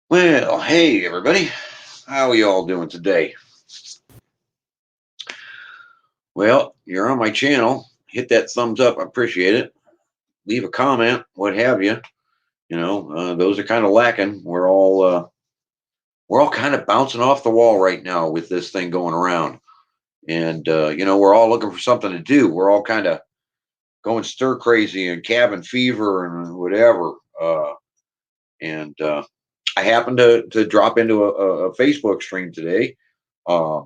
Well, hey everybody. How are you all doing today? Well, you're on my channel. Hit that thumbs up. I appreciate it. Leave a comment, what have you. Those are kind of lacking. We're all kind of bouncing off the wall right now with this thing going around, and we're all looking for something to do. We're all kind of going stir crazy and cabin fever and whatever. And I happened to drop into a Facebook stream today, uh,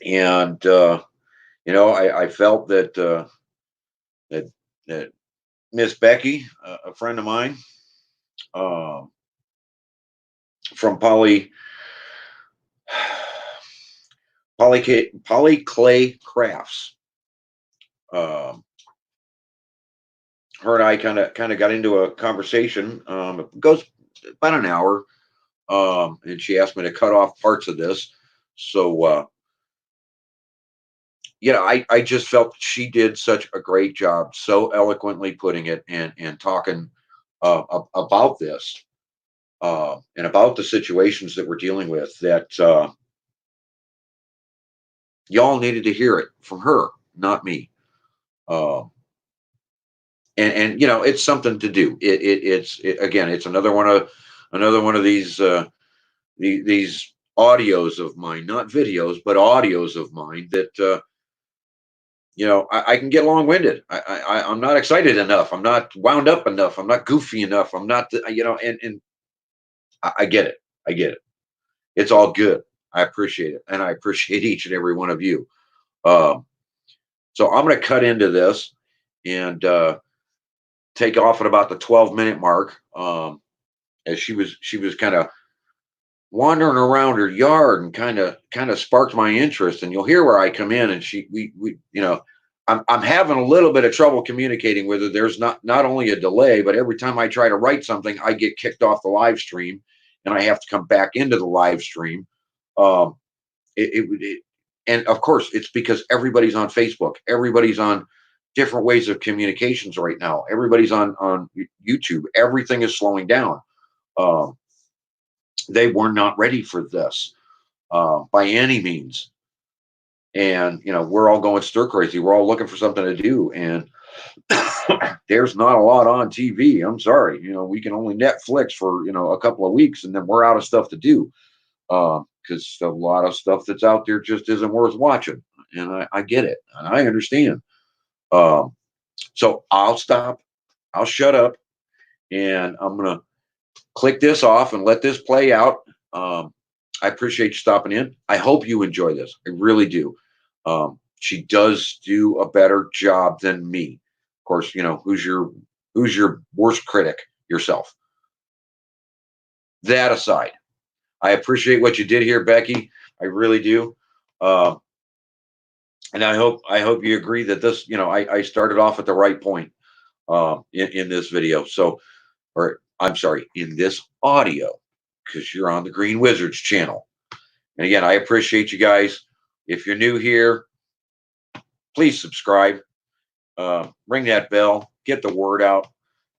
and I felt that that Miss Becky, a friend of mine, uh, from Poly Clay Crafts, um, her and I kind of got into a conversation. It goes about an hour, and she asked me to cut off parts of this. So I just felt she did such a great job, so eloquently putting it and talking about this, and about the situations that we're dealing with, that y'all needed to hear it from her, not me. Uh, and it's something to do. Again, it's another one of these audios of mine, not videos, but audios of mine that I can get long winded. I'm not excited enough. I'm not wound up enough. I'm not goofy enough. I'm not, and I get it. I get it. It's all good. I appreciate it, and I appreciate each and every one of you. Um, so I'm going to cut into this and take off at about the 12-minute mark. As she was kind of wandering around her yard and kind of sparked my interest. And you'll hear where I come in, and we I'm having a little bit of trouble communicating with her. There's not only a delay, but every time I try to write something, I get kicked off the live stream, and I have to come back into the live stream. Um, it and of course it's because everybody's on Facebook, everybody's on different ways of communications right now, everybody's on YouTube. Everything is slowing down. um, they were not ready for this, by any means. And we're all going stir crazy, we're all looking for something to do, and there's not a lot on TV. I'm sorry, we can only Netflix for a couple of weeks, and then we're out of stuff to do, because a lot of stuff that's out there just isn't worth watching. And I get it, and I understand. Um, so I'll stop, I'll shut up, and I'm gonna click this off and let this play out. I appreciate you stopping in. I hope you enjoy this. I really do. She does do a better job than me. Of course, who's your worst critic? Yourself. That aside, I appreciate what you did here, Becky. I really do. Uh, and I hope you agree that this, I started off at the right point, in this video. So, or I'm sorry, in this audio, because you're on the Green Wizards channel. And again, I appreciate you guys. If you're new here, please subscribe, ring that bell, get the word out.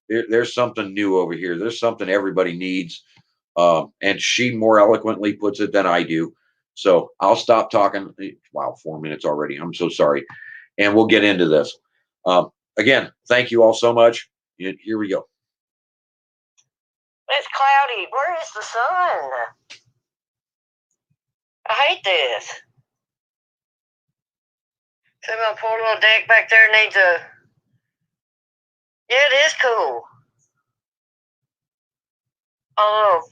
There's something new over here. There's something everybody needs. And she more eloquently puts it than I do. So I'll stop talking. Wow, 4 minutes already. I'm so sorry. And we'll get into this. Again, thank you all so much. And here we go. It's cloudy. Where is the sun? I hate this. See, my poor little deck back there needs a... Yeah, it is cool. A little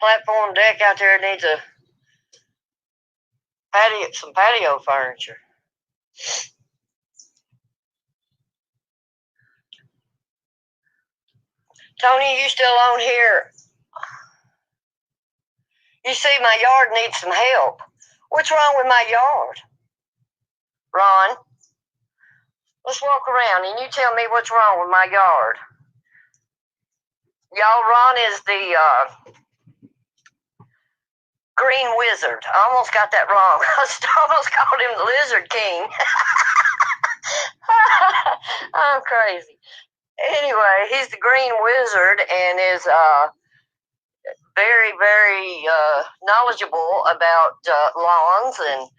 platform deck out there needs a patio, some patio furniture. Tony, you still on here? You see, my yard needs some help. What's wrong with my yard? Ron, let's walk around and you tell me what's wrong with my yard. Y'all, Ron is the Green Wizard. I almost got that wrong. I almost called him the Lizard King. I'm crazy. Anyway, he's the Green Wizard and is very, very knowledgeable about lawns. And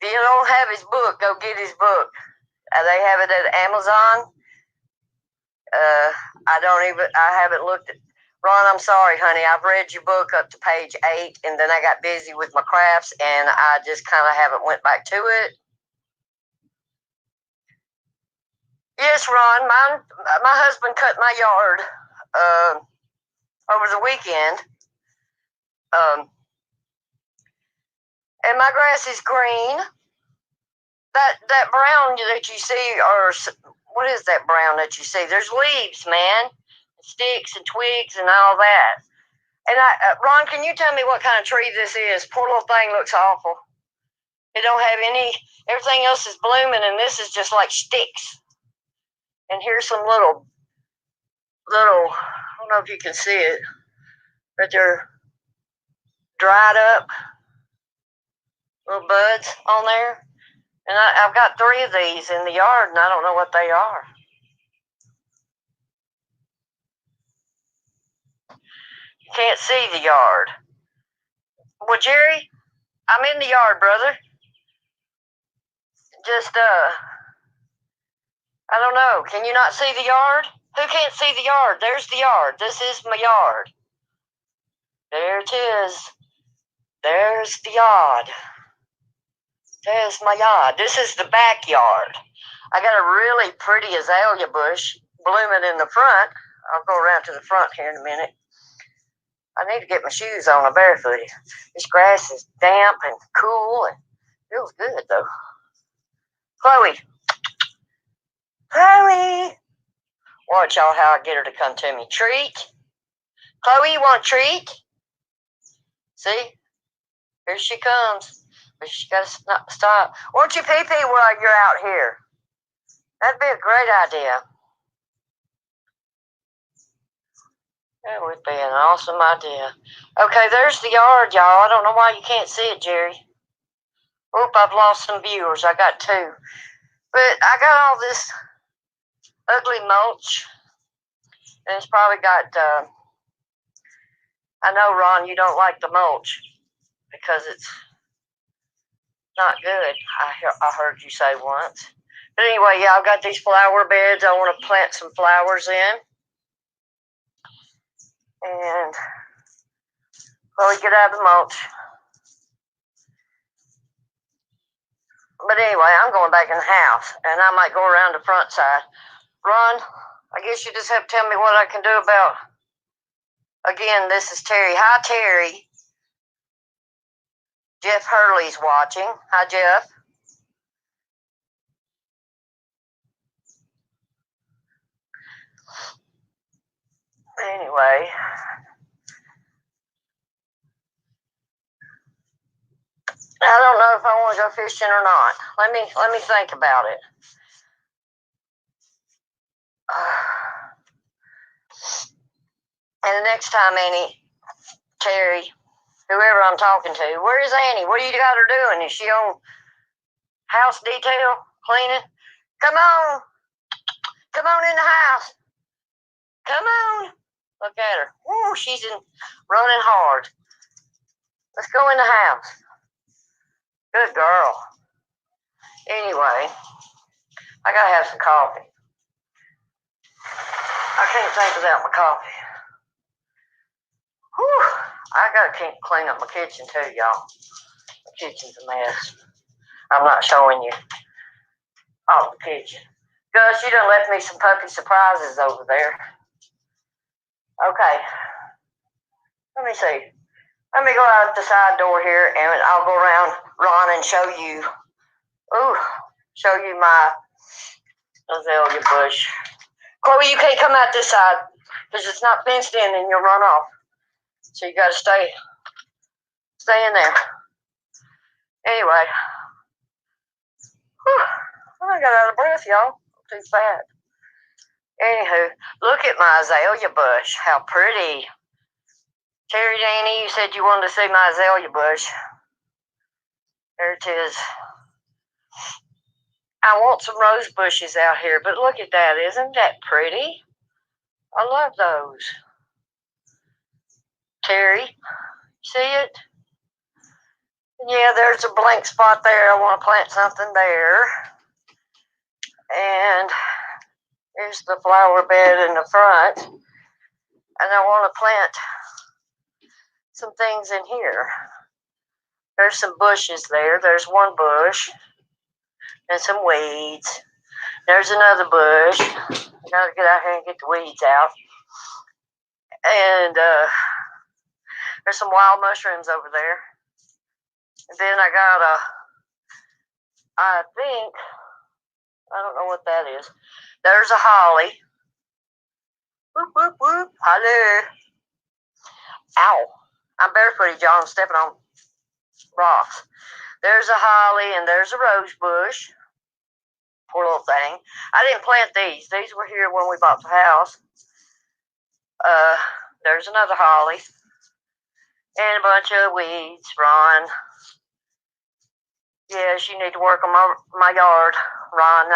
if you don't have his book, go get his book. They have it at Amazon. I haven't looked at. Ron, I'm sorry, honey. I've read your book up to page 8, and then I got busy with my crafts, and I just kind of haven't went back to it. Yes, Ron, my husband cut my yard over the weekend, and my grass is green. That brown that you see, or what is that brown that you see? There's leaves, man, sticks and twigs and all that. And Ron, can you tell me what kind of tree this is? Poor little thing looks awful. It don't have any. Everything else is blooming, and this is just like sticks. And here's some little. I don't know if you can see it, but they're dried up little buds on there. And I've got 3 of these in the yard, and I don't know what they are. You can't see the yard. Well, Jerry, I'm in the yard, brother. Just, I don't know. Can you not see the yard? Who can't see the yard? There's the yard. This is my yard. There it is. There's the yard. There's my yard. This is the backyard. I got a really pretty azalea bush blooming in the front. I'll go around to the front here in a minute. I need to get my shoes on. I'm barefooted. This grass is damp and cool and feels good, though. Chloe. Chloe. Watch y'all how I get her to come to me. Treat. Chloe, you want a treat? See? Here she comes. But she's got to stop. Won't you pee-pee while you're out here? That'd be a great idea. That would be an awesome idea. Okay, there's the yard, y'all. I don't know why you can't see it, Jerry. Oop, I've lost some viewers. I got 2. But I got all this ugly mulch. And it's probably got, I know, Ron, you don't like the mulch because it's not good. I heard you say once. But anyway, yeah, I've got these flower beds. I want to plant some flowers in. And Chloe, get out of the mulch. But anyway, I'm going back in the house, and I might go around the front side. Ron, I guess you just have to tell me what I can do about. Again, this is Terry. Hi, Terry. Jeff Hurley's watching. Hi, Jeff. Anyway, I don't know if I want to go fishing or not. Let me think about it. And the next time, Annie, Terry, whoever I'm talking to, where is Annie? What do you got her doing? Is she on house detail cleaning? Come on in the house. Come on. Look at her. Woo, she's running hard. Let's go in the house. Good girl. Anyway, I gotta have some coffee. I can't think without my coffee. Whew. I gotta clean up my kitchen too, y'all. My kitchen's a mess. I'm not showing you all the kitchen. Gus, you done left me some puppy surprises over there. Okay. Let me see. Let me go out the side door here, and I'll go around Ron and show you. Show you my azalea bush. Chloe, you can't come out this side because it's not fenced in, and you'll run off. So you got to stay in there. Anyway, I got out of breath, y'all. Too fat. Anywho, look at my azalea bush. How pretty. Terry Danny, you said you wanted to see my azalea bush. There it is. I want some rose bushes out here, but look at that. Isn't that pretty? I love those. Terry, see it? Yeah, there's a blank spot there. I want to plant something there. And here's the flower bed in the front. And I want to plant some things in here. There's some bushes there. There's one bush and some weeds. There's another bush. I gotta get out here and get the weeds out. And there's some wild mushrooms over there. And then I got I don't know what that is. There's a holly. Whoop, whoop, whoop. Hello. Ow. I'm barefooted, y'all. I'm stepping on rocks. There's a holly and there's a rose bush. Poor little thing. I didn't plant these. These were here when we bought the house. There's another holly. And a bunch of weeds, Ron. Yes, you need to work on my yard, Ron.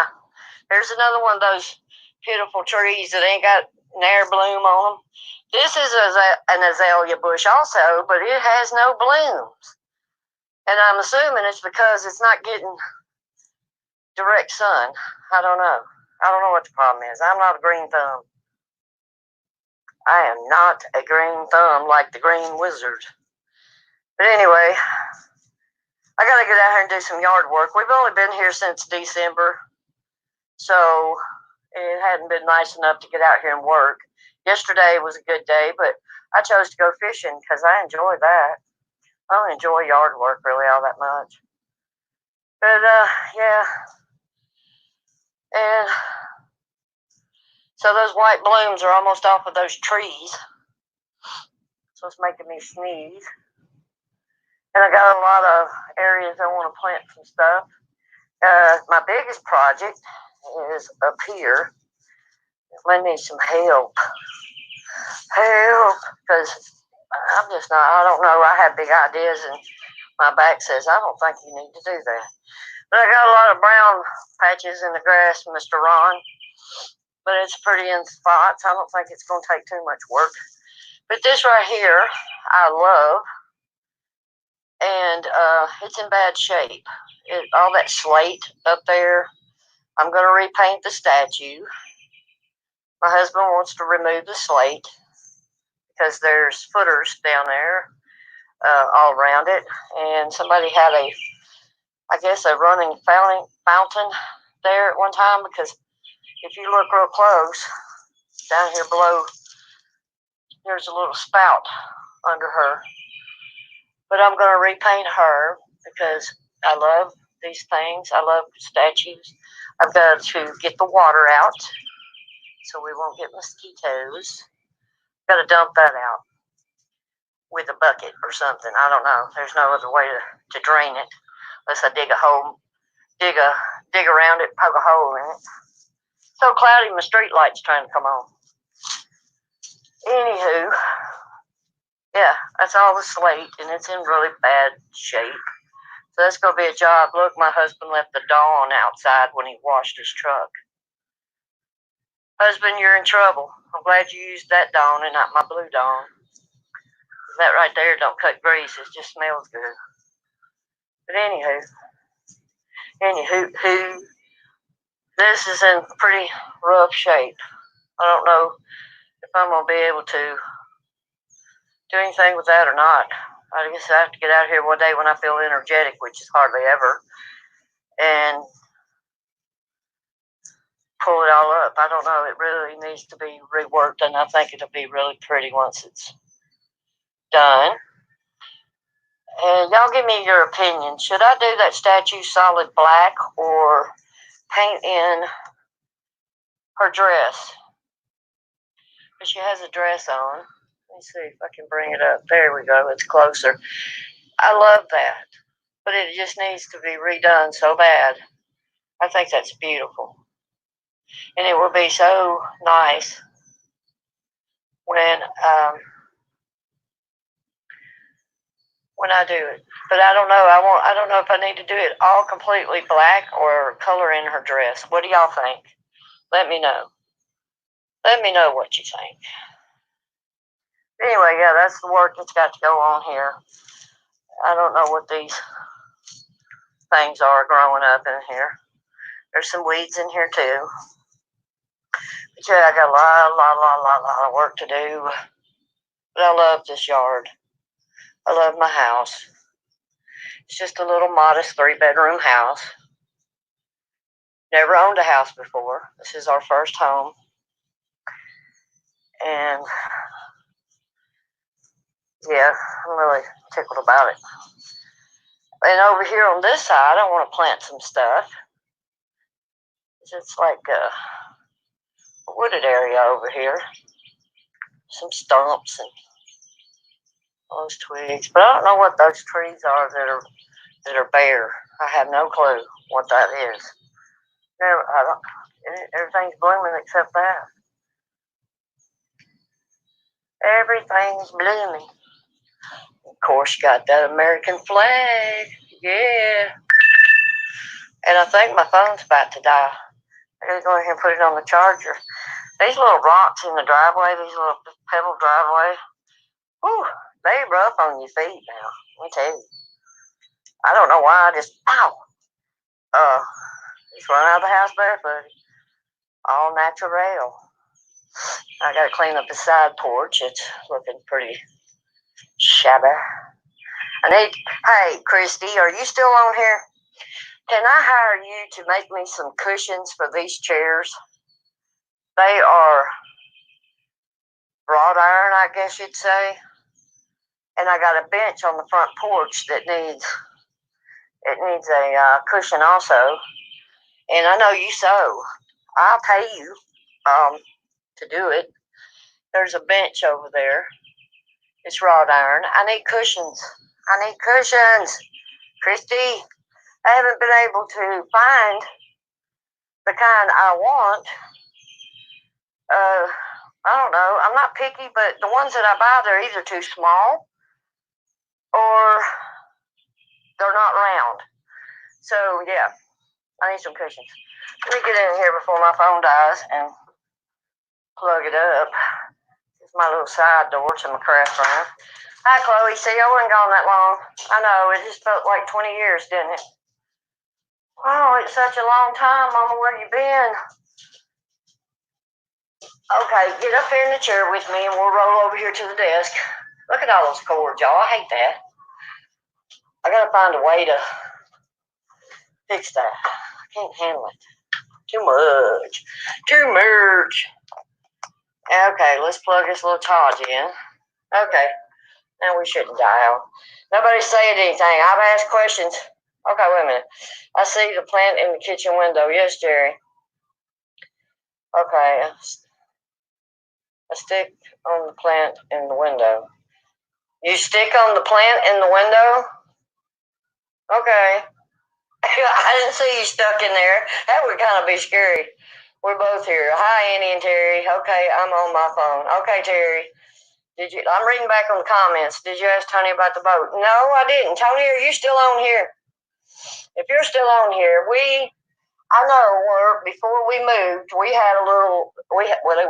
There's another one of those pitiful trees that ain't got an air bloom on them. This is an azalea bush also, but it has no blooms. And I'm assuming it's because it's not getting direct sun. I don't know. I don't know what the problem is. I'm not a green thumb. I am not a green thumb like the Green Wizard. But anyway, I got to get out here and do some yard work. We've only been here since December, so it hadn't been nice enough to get out here and work. Yesterday was a good day, but I chose to go fishing because I enjoy that. I don't enjoy yard work really all that much. But, yeah. And so those white blooms are almost off of those trees. So it's making me sneeze. And I got a lot of areas I want to plant some stuff. My biggest project is up here. I need some help. Help! Because I'm just not, I don't know. I have big ideas and my back says, I don't think you need to do that. But I got a lot of brown patches in the grass, Mr. Ron. But it's pretty in spots. I don't think it's going to take too much work. But this right here, I love. And it's in bad shape. All that slate up there, I'm going to repaint the statue. My husband wants to remove the slate because there's footers down there all around it. And somebody had a running fountain there at one time, because if you look real close, down here below, there's a little spout under her. But I'm going to repaint her because I love these things. I love statues. I've got to get the water out so we won't get mosquitoes. Got to dump that out with a bucket or something. I don't know. There's no other way to drain it unless I dig a hole, dig around it, poke a hole in it. So cloudy, my street light's trying to come on. Anywho, yeah, that's all the slate, and it's in really bad shape. So that's going to be a job. Look, my husband left the Dawn outside when he washed his truck. Husband, you're in trouble. I'm glad you used that Dawn and not my blue Dawn. That right there don't cut grease. It just smells good. But anywho, this is in pretty rough shape. I don't know if I'm going to be able to do anything with that or not. I guess I have to get out here one day when I feel energetic, which is hardly ever, and pull it all up. I don't know. It really needs to be reworked, and I think it'll be really pretty once it's done. And y'all give me your opinion. Should I do that statue solid black or paint in her dress? But she has a dress on. Let me see if I can bring it up. There we go. It's closer. I love that. But it just needs to be redone so bad. I think that's beautiful. And it will be so nice when I do it. But I don't know. I don't know if I need to do it all completely black or color in her dress. What do y'all think? Let me know. Let me know what you think. Anyway, yeah, that's the work that's got to go on here. I don't know what these things are growing up in here. There's some weeds in here too. But yeah, I got a lot of work to do. But I love this yard. I love my house. It's just a little modest 3-bedroom house. Never owned a house before. This is our first home. And yeah, I'm really tickled about it. And over here on this side, I want to plant some stuff. It's like a wooded area over here. Some stumps and those twigs. But I don't know what those trees are that are bare. I have no clue what that is. Everything's blooming except that. Everything's blooming. Of course, you got that American flag. Yeah. And I think my phone's about to die. I gotta go ahead and put it on the charger. These little rocks in the driveway, these little pebble driveway, whew, they rough on your feet now. Let me tell you. I don't know why I just, just run out of the house barefoot. All natural. I gotta clean up the side porch. It's looking pretty shabby. Hey, Christy, are you still on here? Can I hire you to make me some cushions for these chairs? They are wrought iron, I guess you'd say. And I got a bench on the front porch that needs a cushion also. And I know you sew. I'll pay you to do it. There's a bench over there. It's wrought iron. I need cushions. Christy, I haven't been able to find the kind I want. I don't know. I'm not picky, but the ones that I buy, they're either too small or they're not round. So, yeah, I need some cushions. Let me get in here before my phone dies and plug it up. It's my little side door to my craft room. Hi, Chloe. See, I wasn't gone that long. I know, it just felt like 20 years, didn't it? Oh, it's such a long time, Mama. Where you been? Okay, get up here in the chair with me and we'll roll over here to the desk. Look at all those cords, y'all. I hate that. I gotta find a way to fix that. I can't handle it. Too much. Okay, let's plug this little charge in. Okay, now we shouldn't die out. Nobody saying anything. I've asked questions. Okay, wait a minute. I see the plant in the kitchen window. Yes, Jerry. Okay, I stick on the plant in the window. You stick on the plant in the window? Okay. I didn't see you stuck in there. That would kind of be scary. We're both here. Hi, Annie and Terry. Okay, I'm on my phone. Okay, Terry. I'm reading back on the comments. Did you ask Tony about the boat? No, I didn't. Tony, are you still on here? If you're still on here, I know before we moved, we had it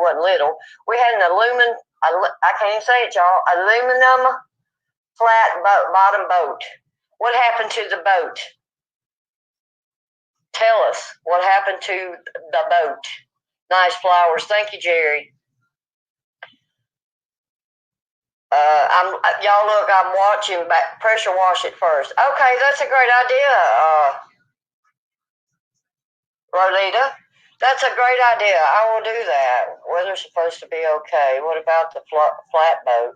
wasn't little. We had an I can't even say it, y'all, aluminum flat bottom boat. What happened to the boat? Tell us what happened to the boat. Nice flowers. Thank you, Jerry. Y'all look, I'm watching back. Pressure wash it first. Okay, that's a great idea, Rolita. That's a great idea. I will do that. Weather's supposed to be okay. What about the flat boat?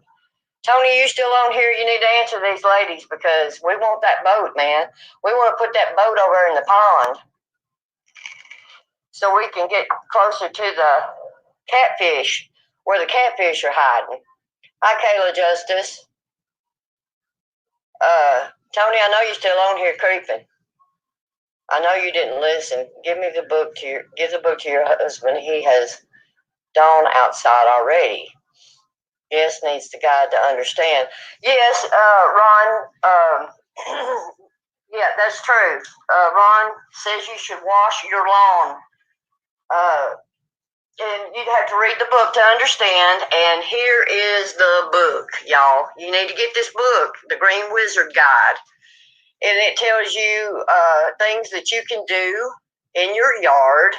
Tony, you still on here? You need to answer these ladies because we want that boat, man. We want to put that boat over in the pond so we can get closer to the catfish, where the catfish are hiding. Hi, Kayla Justice. Tony, I know you're still on here creeping. I know you didn't listen. Give the book to your husband. He has dawn outside already. Yes, needs the guide to understand. Yes, Ron. Yeah, that's true. Ron says you should wash your lawn. and you'd have to read the book to understand. And here is the book, y'all. You need to get this book, The Green Wizard Guide. And it tells you things that you can do in your yard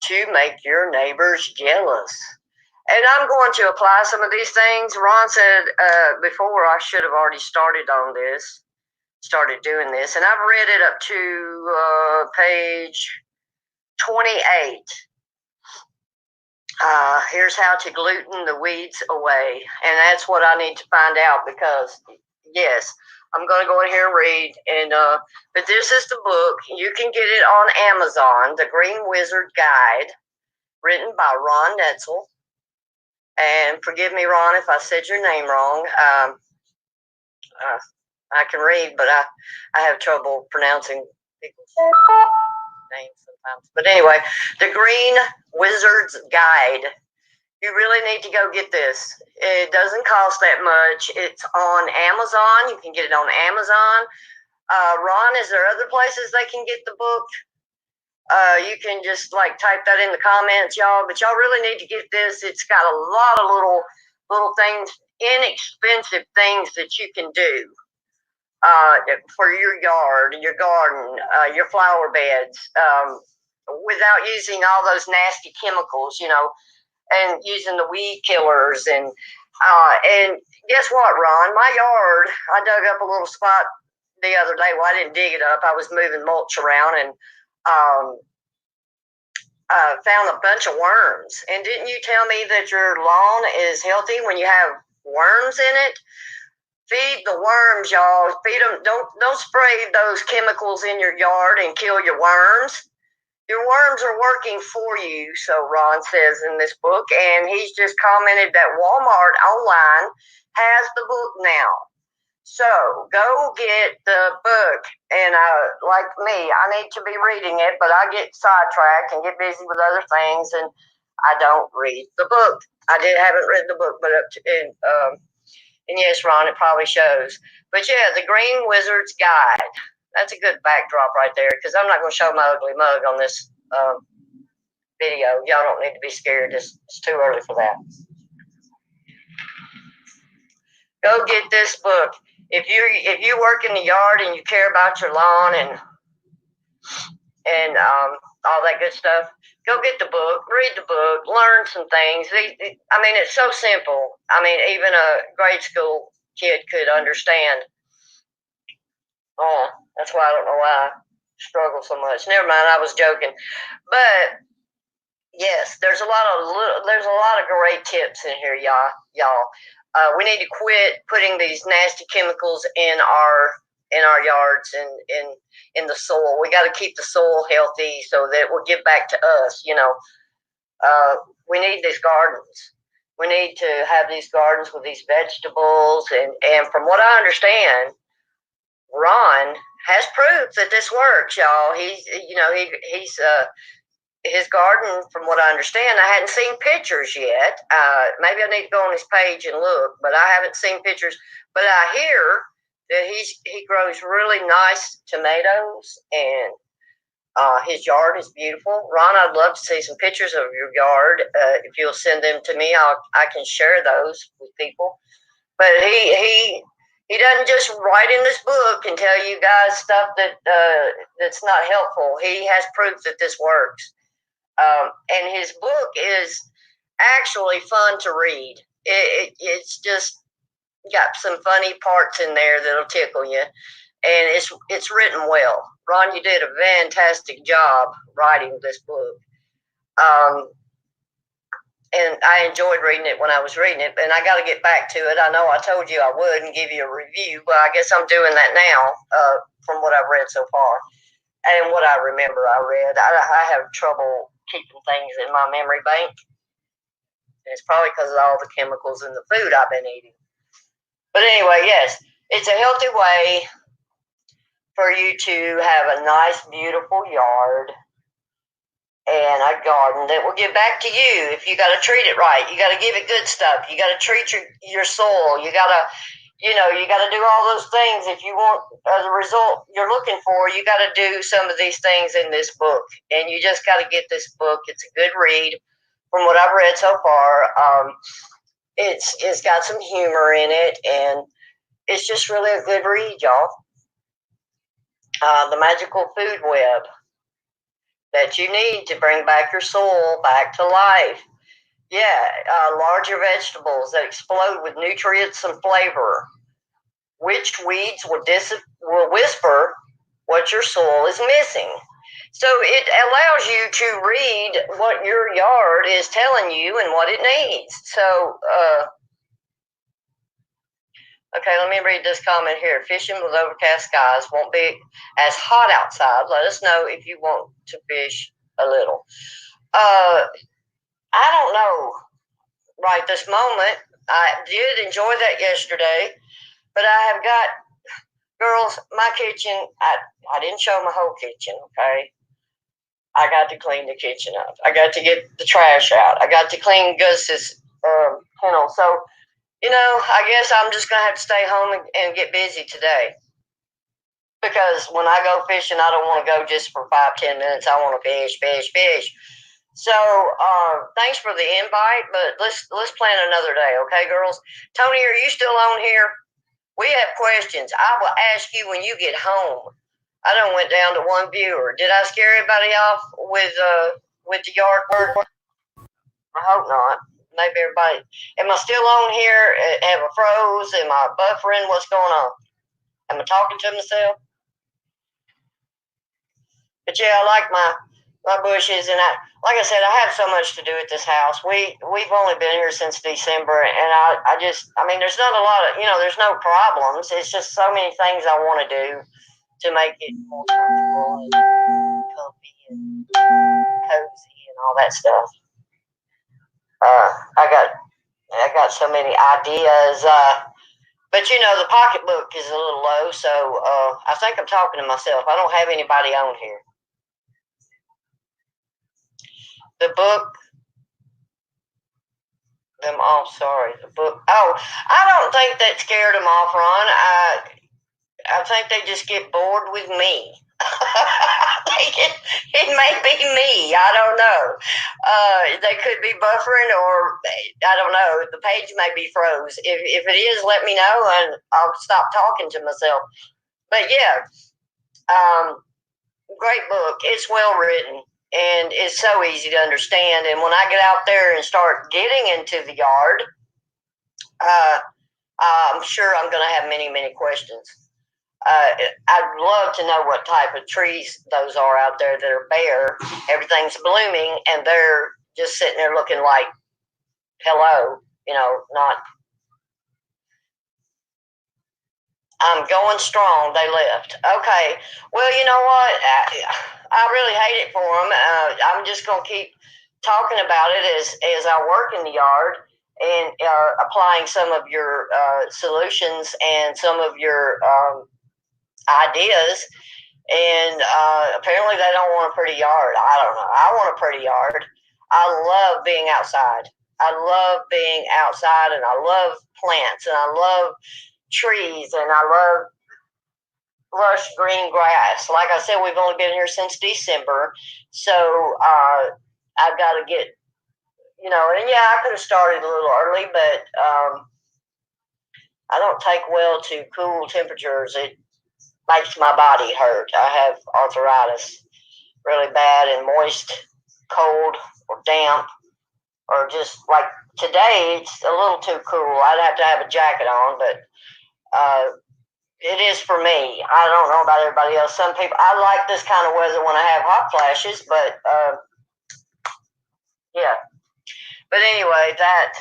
to make your neighbors jealous. And I'm going to apply some of these things. Ron said before I should have already started doing this. And I've read it up to page 28. Here's how to gluten the weeds away. And that's what I need to find out because, yes, I'm going to go in here and read. And but this is the book. You can get it on Amazon, The Green Wizard Guide, written by Ron Netzel. And forgive me, Ron, if I said your name wrong. I can read, but I have trouble pronouncing people's names sometimes. But anyway, The Green Wizard's Guide. You really need to go get this. It doesn't cost that much. It's on Amazon. You can get it on Amazon. Ron, is there other places they can get the book? You can just like type that in the comments, y'all. But y'all really need to get this. It's got a lot of little things, inexpensive things that you can do for your yard, your garden, your flower beds, without using all those nasty chemicals, and using the weed killers. And guess what, Ron? My yard, I dug up a little spot the other day. Well, I didn't dig it up. I was moving mulch around and found a bunch of worms. And didn't you tell me that your lawn is healthy when you have worms in it? Feed the worms, y'all. Feed them. Don't spray those chemicals in your yard and kill your worms. Your worms are working for you, so Ron says in this book. And he's just commented that Walmart online has the book now. So go get the book. And like me, I need to be reading it, but I get sidetracked and get busy with other things, and I don't read the book. I haven't read the book, but and yes, Ron, it probably shows. But yeah, The Green Wizard's Guide. That's a good backdrop right there, because I'm not going to show my ugly mug on this video. Y'all don't need to be scared. It's too early for that. Go get this book. If you work in the yard and you care about your lawn and all that good stuff, go get the book, read the book, learn some things. I mean, it's so simple. I mean, even a grade school kid could understand. Oh, that's why I don't know why I struggle so much. Never mind, I was joking. But yes, there's a lot of great tips in here, y'all. We need to quit putting these nasty chemicals in our yards and in the soil. We got to keep the soil healthy so that it will give back to us. We need these gardens. We need to have these gardens with these vegetables, and from what I understand, Ron has proof that this works, y'all. He's his garden, from what I understand, I hadn't seen pictures yet. Maybe I need to go on his page and look, but I haven't seen pictures. But I hear that he grows really nice tomatoes, and his yard is beautiful. Ron, I'd love to see some pictures of your yard. If you'll send them to me, I can share those with people. But he doesn't just write in this book and tell you guys stuff that's not helpful. He has proof that this works. And his book is actually fun to read. It's just got some funny parts in there that'll tickle you, and it's written well. Ron, you did a fantastic job writing this book. And I enjoyed reading it when I was reading it, and I got to get back to it. I know I told you I would and give you a review, but I guess I'm doing that now from what I've read so far and what I remember I read. I have trouble keeping things in my memory bank. And it's probably because of all the chemicals in the food I've been eating. But anyway, yes, it's a healthy way for you to have a nice, beautiful yard and a garden that will give back to you. If you got to treat it right, you got to give it good stuff. You got to treat your soil. You got to, you got to do all those things. If you want the result you're looking for, you got to do some of these things in this book. And you just got to get this book. It's a good read. from what I've read so far. It's got some humor in it, and it's just really a good read, y'all. The Magical Food Web that you need to bring back your soul back to life. Yeah, larger vegetables that explode with nutrients and flavor. Which weeds will whisper what your soul is missing. So it allows you to read what your yard is telling you and what it needs. So, okay, let me read this comment here. Fishing with overcast skies won't be as hot outside. Let us know if you want to fish a little. I don't know right this moment. I did enjoy that yesterday, but I have got, girls, my kitchen, I didn't show my whole kitchen, okay? I got to clean the kitchen up. I got to get the trash out. I got to clean Gus's kennel. So, I guess I'm just going to have to stay home and get busy today. Because when I go fishing, I don't want to go just for 5-10 minutes. I want to fish, fish, fish. So, thanks for the invite, but let's plan another day, okay, girls? Tony, are you still on here? We have questions. I will ask you when you get home. I done went down to one viewer. Did I scare everybody off with the yard work? I hope not. Maybe everybody. Am I still on here? Have I froze? Am I buffering? What's going on? Am I talking to myself? But yeah, I like my bushes, and like I said, I have so much to do at this house. We've only been here since December, and I mean, there's not a lot of, there's no problems. It's just so many things I want to do to make it more comfortable and comfy and cozy and all that stuff. I got so many ideas. But the pocketbook is a little low, so I think I'm talking to myself. I don't have anybody on here. The book, them off. Sorry, the book. Oh, I don't think that scared them off, Ron. I think they just get bored with me. It may be me. I don't know. They could be buffering, or I don't know. The page may be froze. If it is, let me know, and I'll stop talking to myself. But yeah, great book. It's well written, and it's so easy to understand. And when I get out there and start getting into the yard, I'm sure I'm going to have many, many questions. I'd love to know what type of trees those are out there that are bare. Everything's blooming, and they're just sitting there looking like, hello, not. I'm going strong. They left. Okay. Well, you know what? I really hate it for them. I'm just going to keep talking about it as I work in the yard and applying some of your solutions and some of your ideas. And apparently they don't want a pretty yard. I don't know. I want a pretty yard. I love being outside. I love being outside, and I love plants, and I love trees, and I love lush green grass. Like I said, we've only been here since December, so I've got to get, and yeah, I could have started a little early, but I don't take well to cool temperatures. It makes my body hurt. I have arthritis really bad, and moist, cold, or damp, or just like today, it's a little too cool. I'd have to have a jacket on, but it is for me. I don't know about everybody else. Some people, I like this kind of weather when I have hot flashes, but yeah. But anyway, that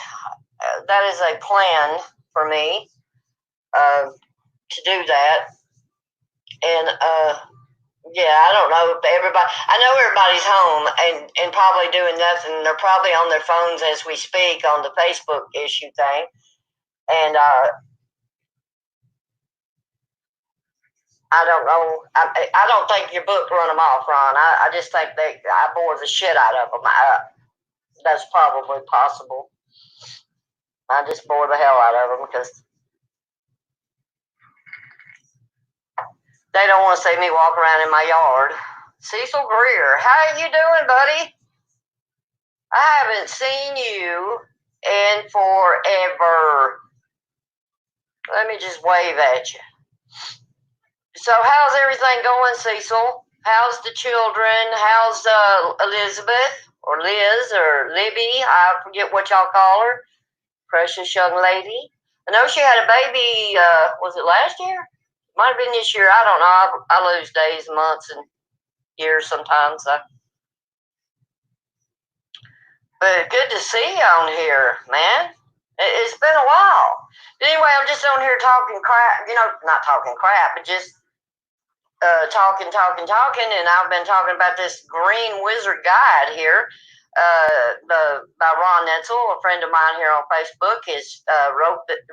is a plan for me to do that. And yeah, I don't know if everybody. I know everybody's home and probably doing nothing. They're probably on their phones as we speak on the Facebook issue thing. And I don't know. I don't think your book run them off, Ron. I just think I bore the shit out of them. That's probably possible. I just bore the hell out of them because they don't want to see me walk around in my yard. Cecil Greer, how are you doing, buddy? I haven't seen you in forever. Let me just wave at you. So, how's everything going, Cecil? How's the children? How's Elizabeth or Liz or Libby? I forget what y'all call her. Precious young lady. I know she had a baby. Was it last year? Might have been this year. I don't know. I lose days, months, and years sometimes. But good to see you on here, man. It's been a while. But anyway, I'm just on here talking crap. Not talking crap, but just talking, and I've been talking about this Green Wizard Guide here. By Ron Netzel, a friend of mine here on Facebook, has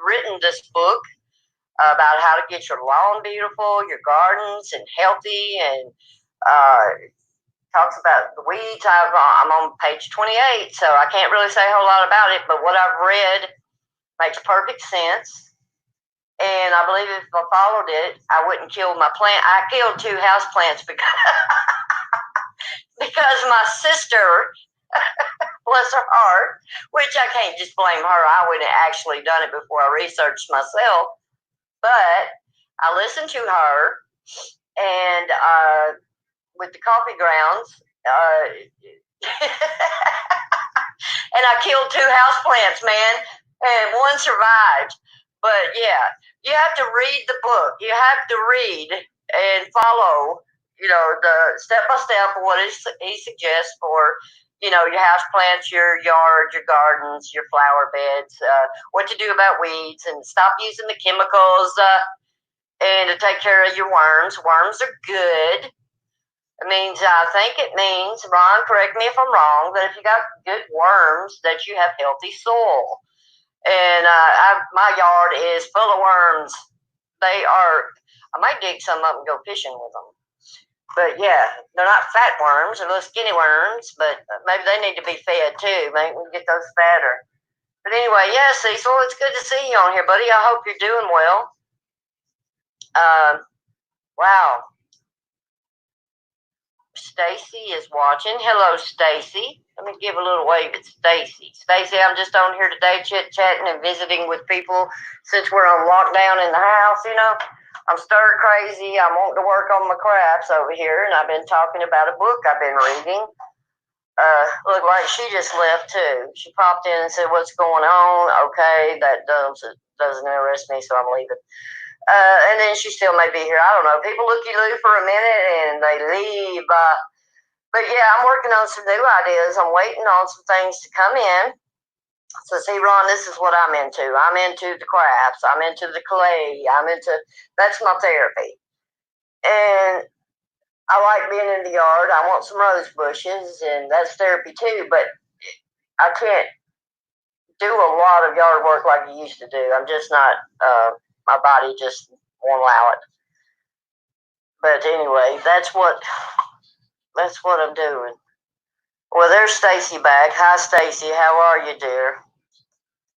written this book about how to get your lawn beautiful, your gardens and healthy, and talks about the weeds. I'm on page 28, so I can't really say a whole lot about it, but what I've read makes perfect sense. And I believe if I followed it, I wouldn't kill my plant. I killed 2 house plants because my sister, bless her heart, which I can't just blame her. I wouldn't have actually done it before I researched myself. But I listened to her, and with the coffee grounds, and I killed 2 house plants, man, and one survived. But yeah, you have to read the book. You have to read and follow, the step by step what he suggests for, your house plants, your yard, your gardens, your flower beds, what to do about weeds, and stop using the chemicals, and to take care of your worms. Worms are good. I think it means, Ron, correct me if I'm wrong, that if you got good worms, that you have healthy soil. And my yard is full of worms. I might dig some up and go fishing with them. But yeah, they're not fat worms, they're little skinny worms, but maybe they need to be fed too. Maybe we can get those fatter. But anyway, yeah, Cecil, it's good to see you on here, buddy. I hope you're doing well. Wow. Stacy is watching. Hello, Stacy. Let me give a little wave at Stacy. Stacy, I'm just on here today chit-chatting and visiting with people since we're on lockdown in the house, I'm stir crazy. I'm wanting to work on my crafts over here, and I've been talking about a book I've been reading. Look like she just left too. She popped in and said, "What's going on?" Okay, that doesn't interest me, so I'm leaving. And then she still may be here. I don't know. People looky-loo for a minute and they leave. But yeah, I'm working on some new ideas. I'm waiting on some things to come in. So see, Ron, this is what I'm into. I'm into the crafts. I'm into the clay. That's my therapy. And I like being in the yard. I want some rose bushes, and that's therapy too. But I can't do a lot of yard work like I used to do. I'm just not. My body just won't allow it. But anyway, that's what I'm doing. Well, there's Stacy back. Hi, Stacy. How are you, dear?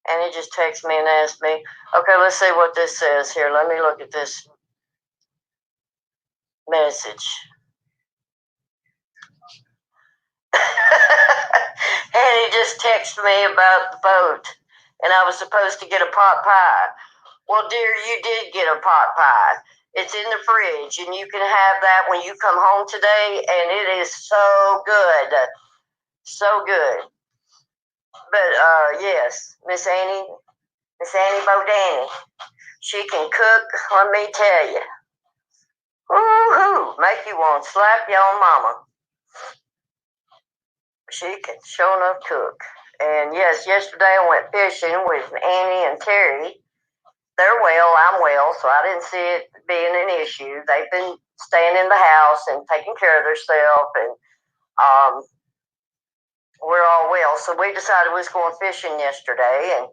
And he just texted me and asked me, okay, let's see what this says here. Let me look at this message. And he just texted me about the boat. And I was supposed to get a pot pie. Well, dear, you did get a pot pie. It's in the fridge, and you can have that when you come home today, and it is so good. So good. But yes, Miss Annie Bodani, she can cook, let me tell you. Woo-hoo, make you want to slap your own mama. She can sure enough cook. And yes, yesterday I went fishing with Annie and Terry. They're well, I'm well, so I didn't see it being an issue. They've been staying in the house and taking care of themselves, and we're all well. So we decided we was going fishing yesterday, and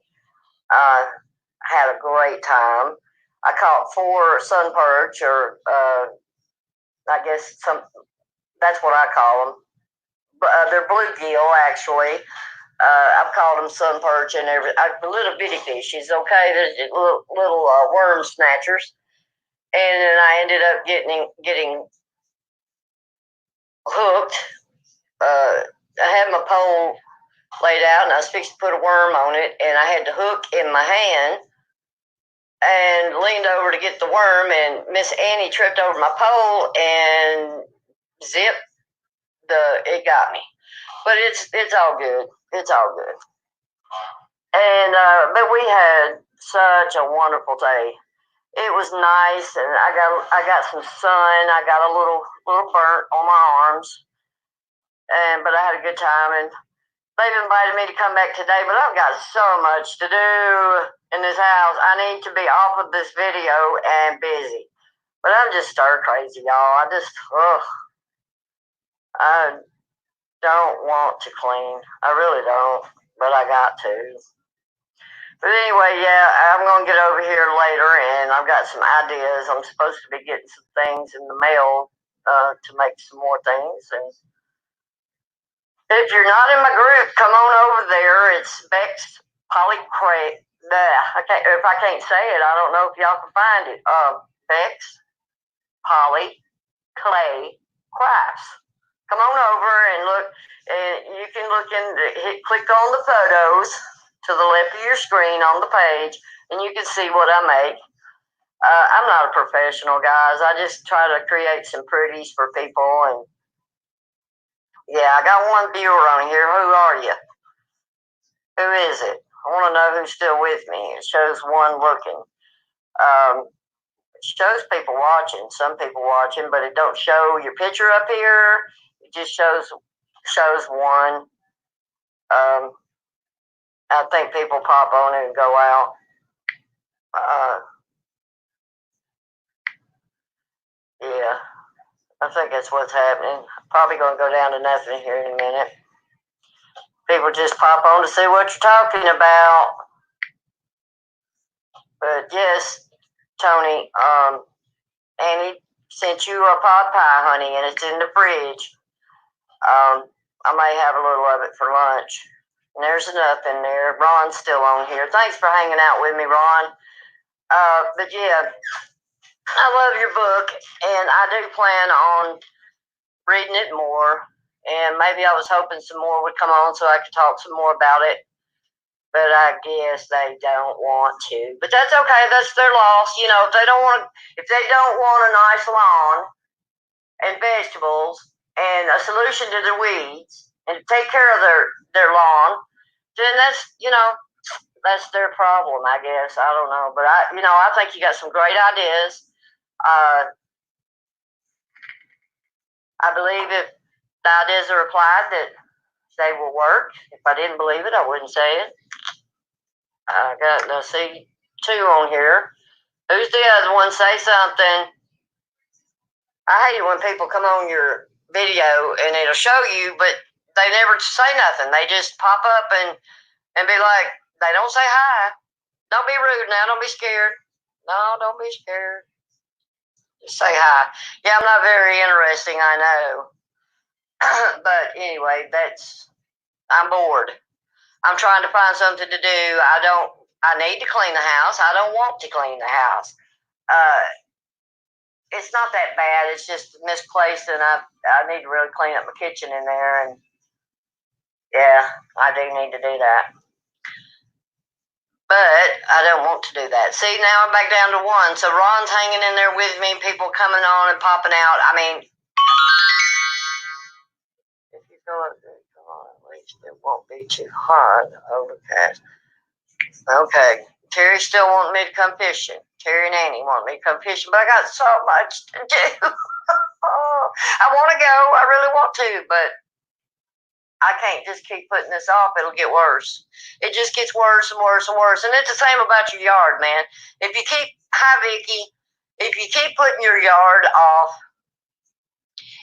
had a great time. I caught 4 sun perch, or I guess that's what I call them. They're bluegill, actually. I've called them sun perch and little bitty fishes. Okay, they're little worm snatchers. And then I ended up getting hooked. I had my pole laid out, and I was fixing to put a worm on it, and I had the hook in my hand and leaned over to get the worm, and Miss Annie tripped over my pole and zip, it got me. But it's all good. It's all good. And but we had such a wonderful day. It was nice, and I got some sun. I got a little burnt on my arms, and but I had a good time. And they've invited me to come back today, but I've got so much to do in this house. I need to be off of this video and busy. But I'm just stir crazy, y'all. I don't want to clean. I really don't, but I got to. But anyway, yeah, I'm gonna get over here later, and I've got some ideas. I'm supposed to be getting some things in the mail to make some more things. And if you're not in my group, come on over there. It's Beck's Polycray. If I can't say it, I don't know if y'all can find it. Beck's Poly Clay Crafts. Come on over and look. And you can look click on the photos to the left of your screen on the page, and you can see what I make. I'm not a professional, guys. I just try to create some pretties for people. And yeah, I got one viewer on here. Who are you? Who is it? I want to know who's still with me. It shows one looking. It shows people watching, some people watching, but it don't show your picture up here. It just shows one. I think people pop on it and go out. Yeah, I think that's what's happening. Probably going to go down to nothing here in a minute. People just pop on to see what you're talking about. But yes, Tony, Annie sent you a pot pie, honey, and it's in the fridge. I may have a little of it for lunch. And there's enough in there. Ron's still on here. Thanks for hanging out with me, Ron. But yeah, I love your book, and I do plan on reading it more. And maybe I was hoping some more would come on so I could talk some more about it. But I guess they don't want to. But that's okay. That's their loss. You know, if they don't want a nice lawn and vegetables and a solution to their weeds and to take care of their lawn, then that's their problem, I guess. I don't know. But I think you got some great ideas. I believe if the ideas are applied that they will work. If I didn't believe it, I wouldn't say it. I got to see 2 on here. Who's the other one? Say something. I hate it when people come on your video and it'll show you, but they never say nothing. They just pop up and be like, they don't say hi. Don't be rude now. Don't be scared. No, don't be scared. Just say hi. Yeah, I'm not very interesting, I know. But anyway, I'm bored. I'm trying to find something to do. I need to clean the house. I don't want to clean the house. It's not that bad. It's just misplaced, and I need to really clean up my kitchen in there. And yeah, I do need to do that. But I don't want to do that. See, now I'm back down to 1. So Ron's hanging in there with me. People coming on and popping out. I mean, if you feel like come on, at least it won't be too hot. Overcast. Okay. Terry still wanting me to come fishing. Terry and Annie want me to come fishing, but I got so much to do. I want to go. I really want to, but I can't just keep putting this off. It'll get worse. It just gets worse and worse and worse. And it's the same about your yard, man. If you keep, hi, Vicky, if you keep putting your yard off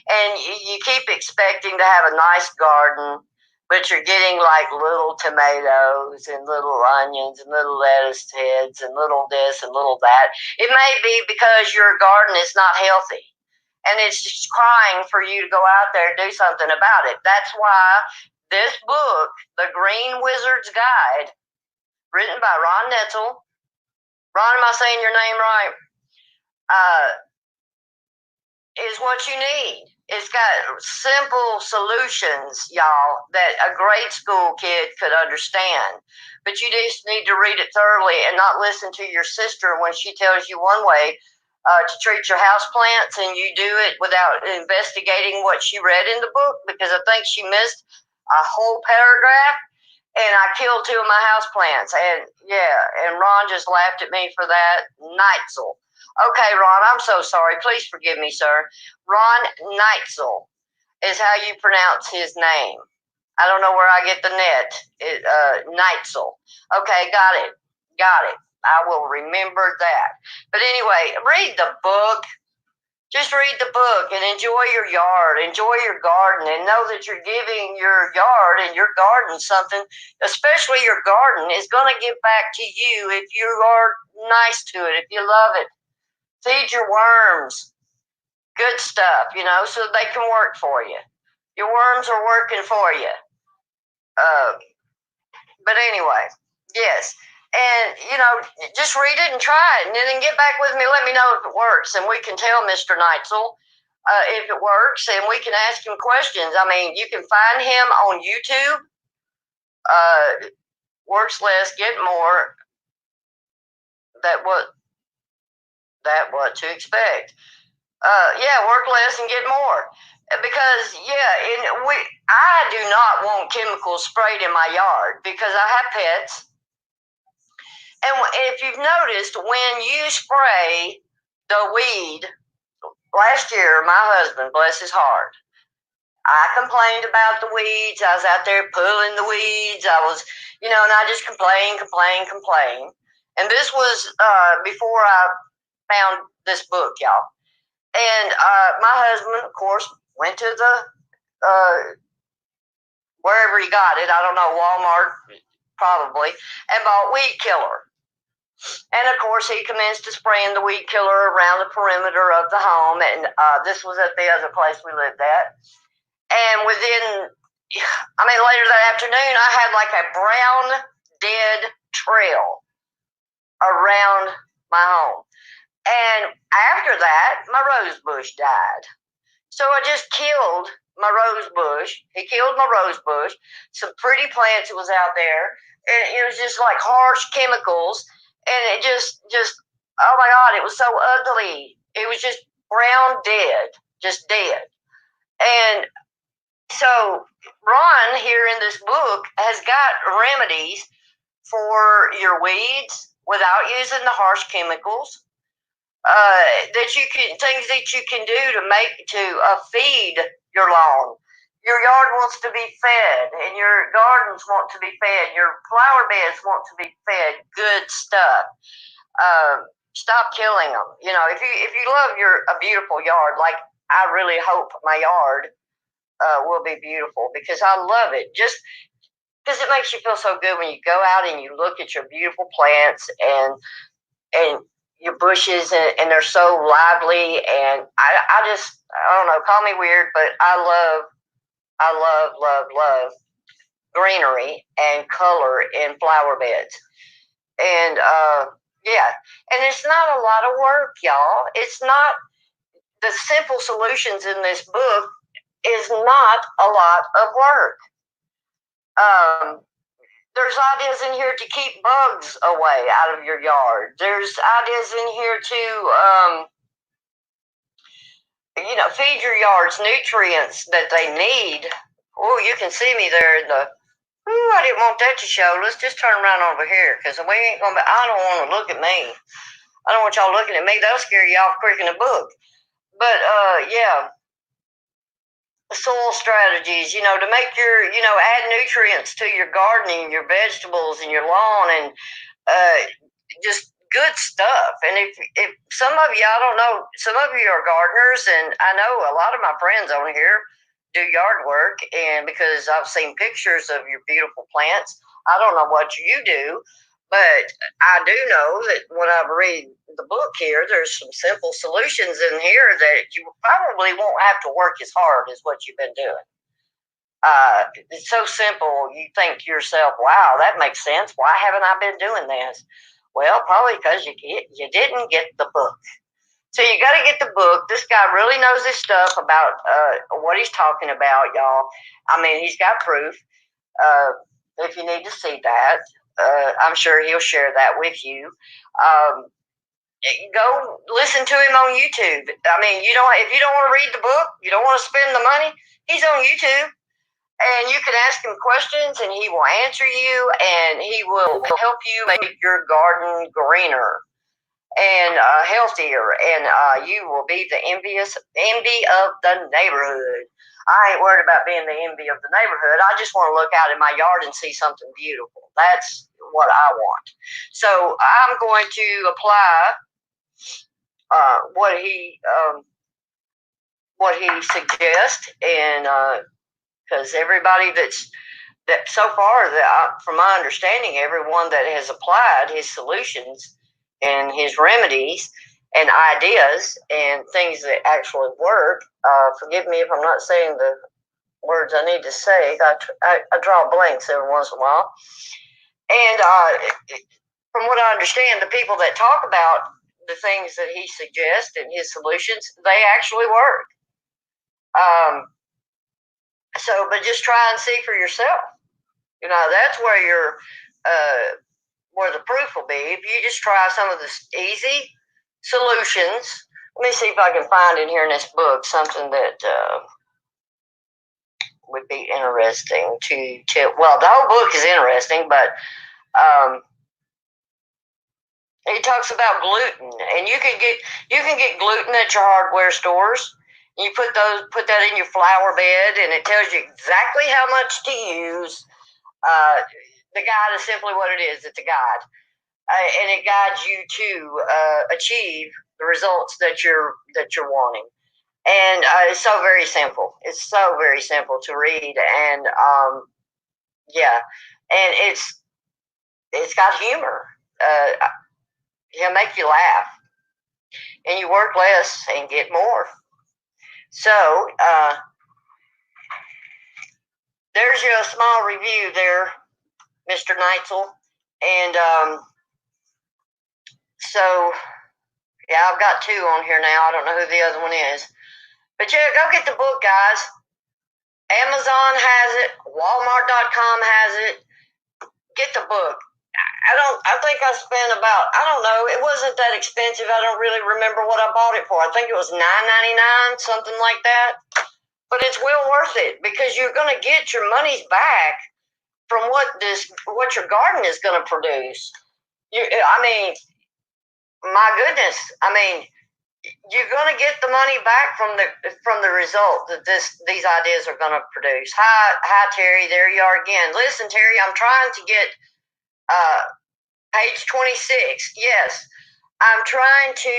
and you keep expecting to have a nice garden, but you're getting like little tomatoes and little onions and little lettuce heads and little this and little that, it may be because your garden is not healthy. And it's just crying for you to go out there and do something about it. That's why this book, The Green Wizard's Guide, written by Ron Netzel. Ron, am I saying your name right? is what you need. It's got simple solutions, y'all, that a grade school kid could understand. But you just need to read it thoroughly and not listen to your sister when she tells you one way to treat your house plants, and you do it without investigating what she read in the book, because I think she missed a whole paragraph, and I killed two of my house plants. And yeah, and Ron just laughed at me for that. Neitzel. Okay, Ron, I'm so sorry. Please forgive me, sir. Ron Neitzel is how you pronounce his name. I don't know where I get the Neitzel. Okay, got it. Got it. I will remember that. But anyway, read the book. Just read the book and enjoy your yard, enjoy your garden, and know that you're giving your yard and your garden something, especially your garden, is going to give back to you if you are nice to it, if you love it. Feed your worms good stuff, so they can work for you. Your worms are working for you. Uh, but anyway, yes. And, just read it and try it, and then get back with me. Let me know if it works, and we can tell Mr. Neitzel if it works, and we can ask him questions. I mean, you can find him on YouTube. Works less, get more. What to expect. Yeah, work less and get more. Because I do not want chemicals sprayed in my yard because I have pets. And if you've noticed, when you spray the weed, last year, my husband, bless his heart, I complained about the weeds. I was out there pulling the weeds. I was, and I just complained. And this was before I found this book, y'all. And my husband, of course, went to the wherever he got it. I don't know, Walmart probably, and bought weed killer. And of course, he commenced to spraying the weed killer around the perimeter of the home. And this was at the other place we lived at. And later that afternoon, I had like a brown, dead trail around my home. And after that, my rose bush died. So I just killed my rose bush. He killed my rose bush. Some pretty plants that was out there. And it was just like harsh chemicals. And it just, oh my God, it was so ugly. It was just brown dead, just dead. And so Ron here in this book has got remedies for your weeds without using the harsh chemicals. Things that you can do to feed your lawn. Your yard wants to be fed, and your gardens want to be fed. Your flower beds want to be fed good stuff. Stop killing them. If you love a beautiful yard, like I really hope my yard will be beautiful, because I love it. Just because it makes you feel so good when you go out and you look at your beautiful plants and your bushes, and they're so lively. And I don't know, call me weird, but I love greenery and color in flower beds. And yeah, and it's not a lot of work, y'all. It's not, the simple solutions in this book is not a lot of work. There's ideas in here to keep bugs away out of your yard. There's ideas in here to, feed your yards nutrients that they need. Oh, you can see me there in the. Ooh, I didn't want that to show. Let's just turn around over here, because we ain't gonna. I don't want to look at me. I don't want y'all looking at me. That'll scare you off quicker than a book. But yeah. Soil strategies, to make your, add nutrients to your gardening, your vegetables, and your lawn, and just good stuff. And if some of you, I don't know, some of you are gardeners, and I know a lot of my friends on here do yard work, and because I've seen pictures of your beautiful plants, I don't know what you do, but I do know that when I read the book here, there's some simple solutions in here that you probably won't have to work as hard as what you've been doing. It's so simple. You think to yourself, wow, that makes sense. Why haven't I been doing this? Well, probably because you didn't get the book. So you got to get the book. This guy really knows his stuff about what he's talking about, y'all. I mean, he's got proof. If you need to see that, I'm sure he'll share that with you. Um, Go listen to him on YouTube. I mean, you don't if you don't want to read the book, you don't want to spend the money. He's on YouTube, and you can ask him questions, and he will answer you, and he will help you make your garden greener and healthier, and you will be the envy of the neighborhood. I ain't worried about being the envy of the neighborhood. I just want to look out in my yard and see something beautiful. That's what I want. So I'm going to apply what he suggests, and because everybody that so far from my understanding, everyone that has applied his solutions and his remedies and ideas and things that actually work. Forgive me if I'm not saying the words I need to say. I draw blanks every once in a while. And from what I understand, the people that talk about the things that he suggests and his solutions, they actually work. But just try and see for yourself. You know, that's where where the proof will be. If you just try some of the easy solutions. Let me see if I can find in here in this book something that would be interesting to tell. Well, the whole book is interesting, but it talks about gluten, and you can get gluten at your hardware stores. You put that in your flower bed, and it tells you exactly how much to use. The guide is simply what it is. It's a guide, and it guides you to achieve the results that you're wanting. And it's so very simple. It's so very simple to read, and yeah, and it's got humor. He'll make you laugh, and you work less and get more. So there's your small review there, Mr. Neitzel. And so, yeah, I've got two on here now. I don't know who the other one is. But yeah, go get the book, guys. Amazon has it. Walmart.com has it. Get the book. I think I spent about, I don't know, it wasn't that expensive. I don't really remember what I bought it for. I think it was $9.99, something like that. But it's well worth it because you're going to get your money's back from what your garden is going to produce. I mean, my goodness. I mean, you're going to get the money back from the result that these ideas are going to produce. Hi, Terry. There you are again. Listen, Terry, I'm trying to get page 26. Yes, I'm trying to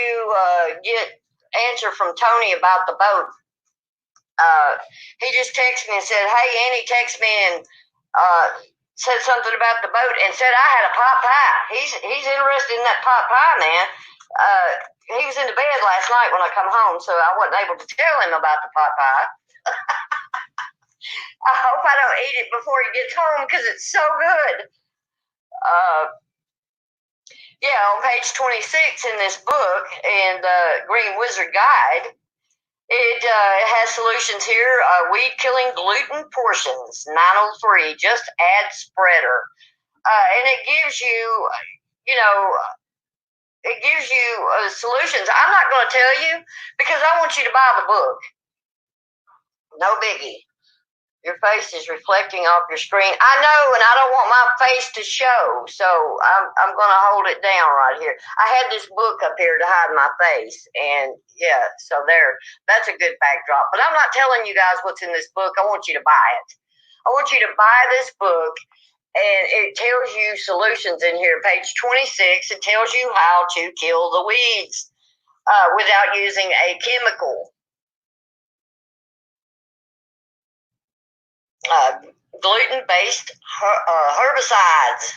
get answer from Tony about the boat. He just texted me and said, "Hey, Annie, text me and said something about the boat and said I had a pot pie. He's interested in that pot pie, man. He was in the bed last night when I come home, so I wasn't able to tell him about the pot pie. I hope I don't eat it before he gets home because it's so good." Yeah, on page 26 in this book, in the Green Wizard Guide, it has solutions here. Weed killing gluten portions, 903. Just add spreader. And it gives you, you know, solutions. I'm not going to tell you because I want you to buy the book. No biggie. Your face is reflecting off your screen. I know, and I don't want my face to show, so I'm going to hold it down right here. I had this book up here to hide my face, and yeah, so there. That's a good backdrop. But I'm not telling you guys what's in this book. I want you to buy it. I want you to buy this book, and it tells you solutions in here. Page 26, it tells you how to kill the weeds without using a chemical. Gluten-based herbicides.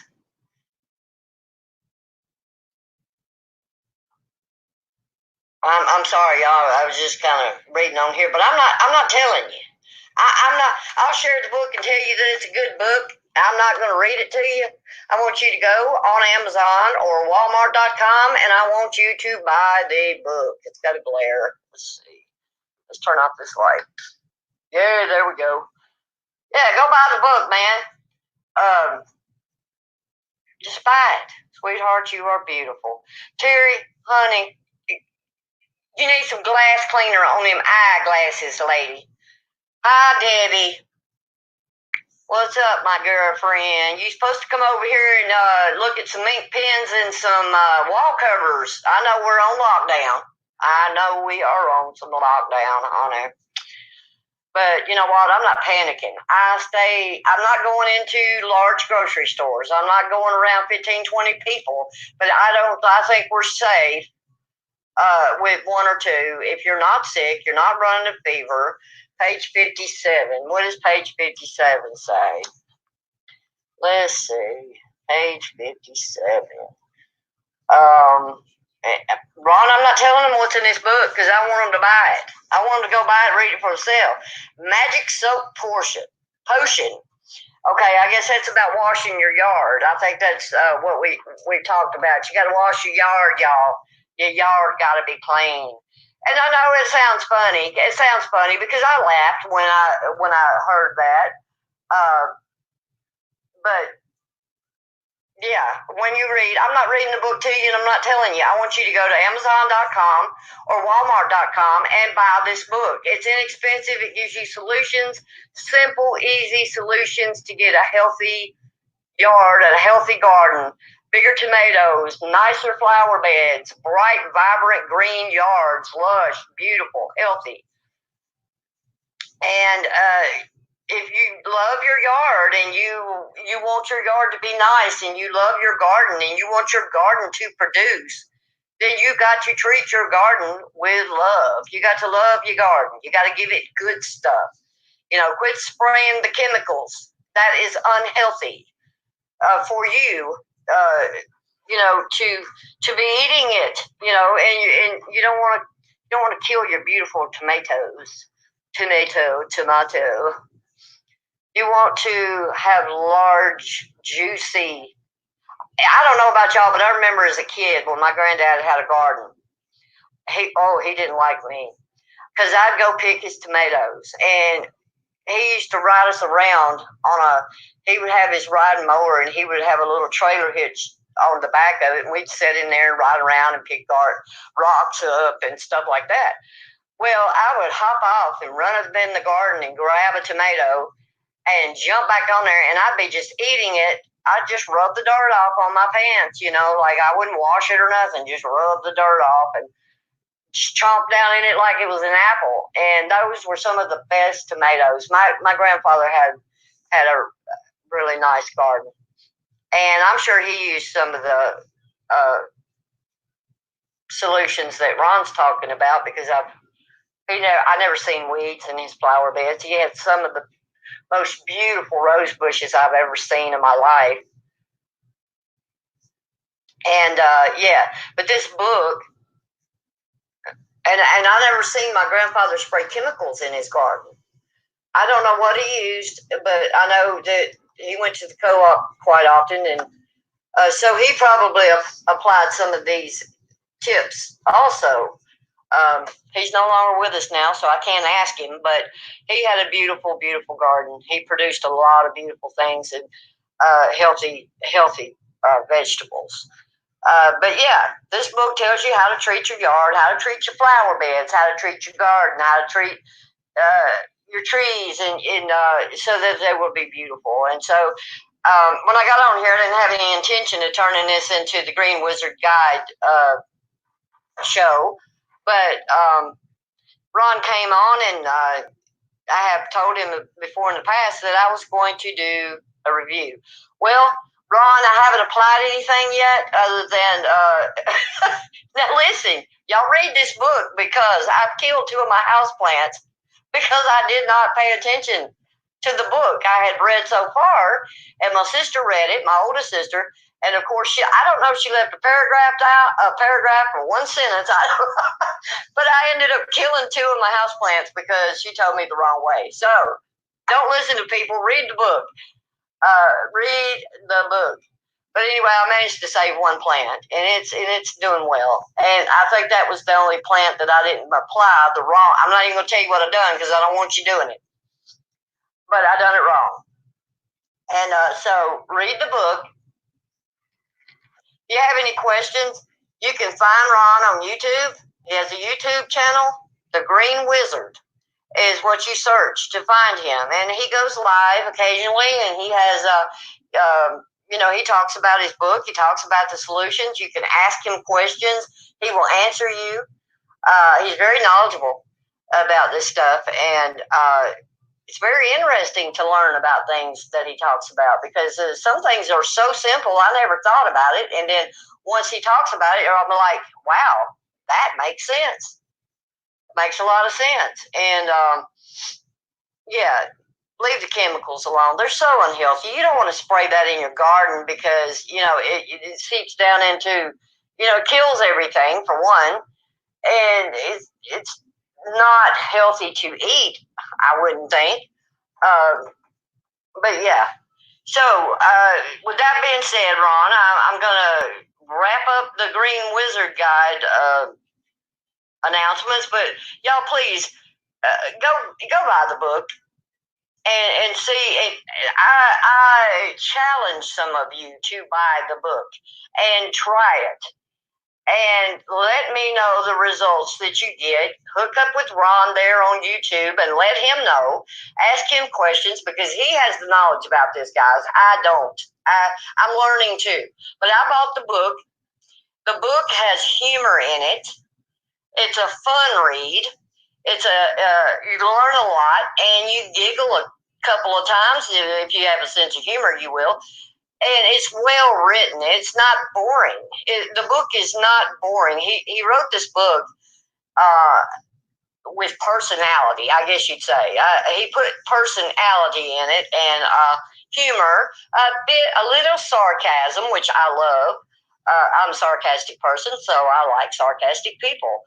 I'm sorry, y'all. I was just kind of reading on here, but I'm not telling you. I'm not. I'll share the book and tell you that it's a good book, I'm not going to read it to you. I want you to go on Amazon or Walmart.com, and I want you to buy the book. It's got a glare. Let's see. Let's turn off this light. Yeah, there we go. Yeah, go buy the book, man. Just buy it. Sweetheart, you are beautiful. Terry, honey, you need some glass cleaner on them eyeglasses, lady. Hi, Debbie. What's up, my girlfriend? You supposed to come over here and look at some ink pens and some wall covers. I know we're on lockdown. I know we are on some lockdown, honey. But you know what? I'm not panicking. I'm not going into large grocery stores. I'm not going around 15, 20 people. But I think we're safe with one or two. If you're not sick, you're not running a fever. Page 57. What does page 57 say? Let's see. Page 57. Ron, I'm not telling them what's in this book because I want them to buy it. I want them to go buy it and read it for themselves. Magic soap potion. Okay, I guess that's about washing your yard. I think that's what we talked about. You got to wash your yard, y'all. Your yard got to be clean. And I know it sounds funny. It sounds funny because I laughed when I heard that. But yeah, when you read, I'm not reading the book to you and I'm not telling you. I want you to go to Amazon.com or Walmart.com and buy this book. It's inexpensive. It gives you solutions, simple, easy solutions to get a healthy yard, a healthy garden, bigger tomatoes, nicer flower beds, bright, vibrant green yards, lush, beautiful, healthy. And if you love your yard and you want your yard to be nice and you love your garden and you want your garden to produce, then you got to treat your garden with love. You got to love your garden. You got to give it good stuff. Quit spraying the chemicals. That is unhealthy for you. To be eating it. And you don't want to kill your beautiful tomatoes. Tomato. You want to have large, juicy. I don't know about y'all, but I remember as a kid when my granddad had a garden. He didn't like me because I'd go pick his tomatoes, and he used to ride us around he would have his riding mower, and he would have a little trailer hitch on the back of it, and we'd sit in there and ride around and pick rocks up and stuff like that. Well, I would hop off and run up in the garden and grab a tomato and jump back on there, and I'd be just eating it. I'd just rub the dirt off on my pants, like I wouldn't wash it or nothing, just rub the dirt off and just chomp down in it like it was an apple. And those were some of the best tomatoes. My grandfather had a really nice garden, and I'm sure he used some of the solutions that Ron's talking about because I never seen weeds in his flower beds. He had some of the most beautiful rose bushes I've ever seen in my life. And but this book, and I never seen my grandfather spray chemicals in his garden. I don't know what he used, but I know that he went to the co-op quite often, and so he probably applied some of these tips also. He's no longer with us now, so I can't ask him, but he had a beautiful, beautiful garden. He produced a lot of beautiful things and healthy vegetables. But yeah, this book tells you how to treat your yard, how to treat your flower beds, how to treat your garden, how to treat your trees, and so that they will be beautiful. And so when I got on here, I didn't have any intention of turning this into the Green Wizard Guide show. But Ron came on, and I have told him before in the past that I was going to do a review. Well, Ron, I haven't applied anything yet other than now listen, y'all read this book because I've killed 2 of my houseplants because I did not pay attention to the book I had read so far, and my sister read it, my oldest sister. And of course, I don't know if she left a paragraph or one sentence. I don't know. But I ended up killing 2 of my houseplants because she told me the wrong way. So don't listen to people. Read the book. Read the book. But anyway, I managed to save one plant, and it's doing well. And I think that was the only plant that I didn't apply the wrong. I'm not even going to tell you what I done because I don't want you doing it. But I done it wrong. And so read the book. If you have any questions, you can find Ron on YouTube. He has a YouTube channel, The Green Wizard is what you search to find him. And he goes live occasionally, and he has he talks about his book. He talks about the solutions. You can ask him questions. He will answer you. He's very knowledgeable about this stuff, and it's very interesting to learn about things that he talks about because some things are so simple. I never thought about it, and then once he talks about it, I'm like, wow, that makes sense. Makes a lot of sense. And leave the chemicals alone. They're so unhealthy. You don't want to spray that in your garden because, it seeps down into, it kills everything for one. And it's not healthy to eat, I wouldn't think. But yeah. So, with that being said, Ron, I'm going to wrap up the Green Wizard Guide announcements. But y'all, please go buy the book. And see, I challenge some of you to buy the book and try it. And let me know the results that you get. Hook up with Ron there on YouTube and let him know. Ask him questions because he has the knowledge about this, guys. I don't. I'm learning too. But I bought the book. The book has humor in it. It's a fun read. It's you learn a lot and you giggle a couple of times. If you have a sense of humor, you will. And it's well written. It's not boring. The book is not boring. He wrote this book with personality, I guess you'd say. He put personality in it and humor, a little sarcasm, which I love. I'm a sarcastic person, so I like sarcastic people.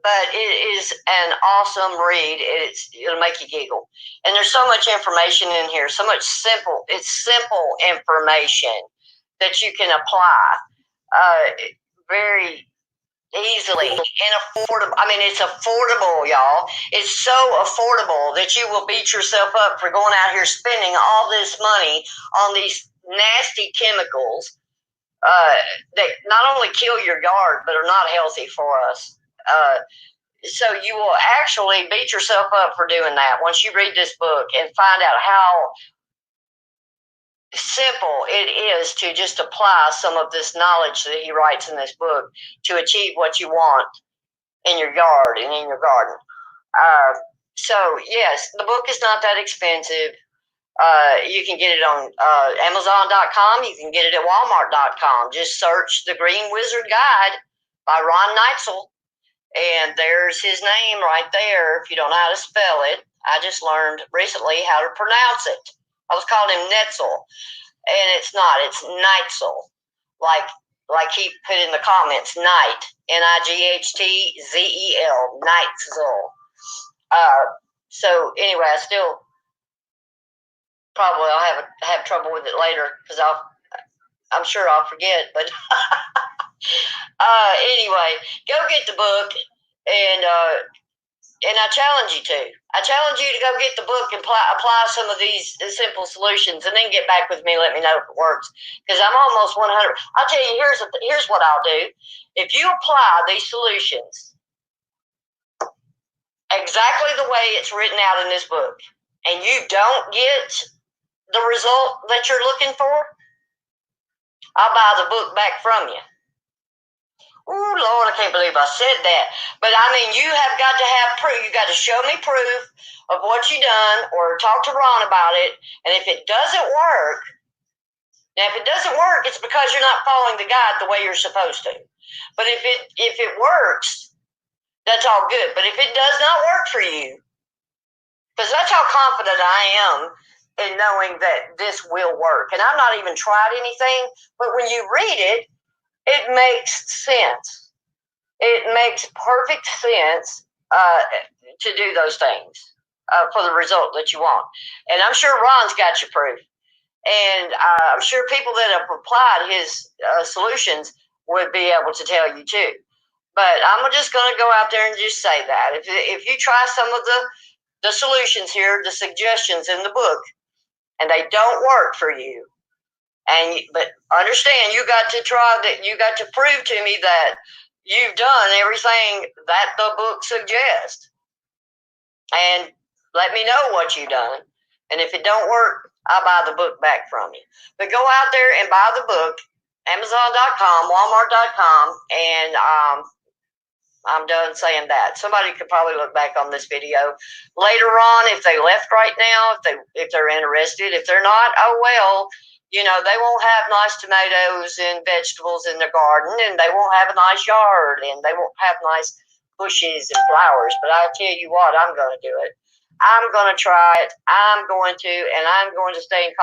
But it is an awesome read. It'll make you giggle. And there's so much information in here, so much simple information that you can apply very easily and affordable. I mean, it's affordable, y'all. It's so affordable that you will beat yourself up for going out here spending all this money on these nasty chemicals that not only kill your yard, but are not healthy for us. So you will actually beat yourself up for doing that once you read this book and find out how simple it is to just apply some of this knowledge that he writes in this book to achieve what you want in your yard and in your garden. So yes, the book is not that expensive. You can get it on Amazon.com. You can get it at Walmart.com. Just search The Green Wizard Guide by Ron Neitzel. And there's his name right there if you don't know how to spell it. I just learned recently how to pronounce it. I was calling him Netzel, and it's not. It's Neitzel, like he put in the comments, Night, Nightzel, Neitzel. So anyway, I still probably I'll have trouble with it later because I'm sure I'll forget. But anyway, go get the book and I challenge you to. I challenge you to go get the book and apply some of these simple solutions and then get back with me. Let me know if it works. Because I'm almost 100. I'll tell you, here's what I'll do. If you apply these solutions exactly the way it's written out in this book and you don't get the result that you're looking for, I'll buy the book back from you. Oh, Lord, I can't believe I said that. But, I mean, you have got to have proof. You got to show me proof of what you done or talk to Ron about it. And if it doesn't work, it's because you're not following the guide the way you're supposed to. But if it works, that's all good. But if it does not work for you, because that's how confident I am in knowing that this will work. And I've not even tried anything, but when you read it, it makes sense. It makes perfect sense to do those things. for the result that you want. And I'm sure Ron's got you proof. And I'm sure people that have applied his solutions would be able to tell you too. But I'm just going to go out there and just say that. If you try some of the solutions here, the suggestions in the book, and they don't work for you, but understand you got to try that. You got to prove to me that you've done everything that the book suggests, and let me know what you've done. And if it don't work, I'll buy the book back from you. But go out there and buy the book, Amazon.com, Walmart.com, and I'm done saying that. Somebody could probably look back on this video later on if they left right now, if they're interested. If they're not, oh well. You know, they won't have nice tomatoes and vegetables in their garden, and they won't have a nice yard, and they won't have nice bushes and flowers. But I'll tell you what, I'm going to do it. I'm going to try it. I'm going to, and I'm going to stay in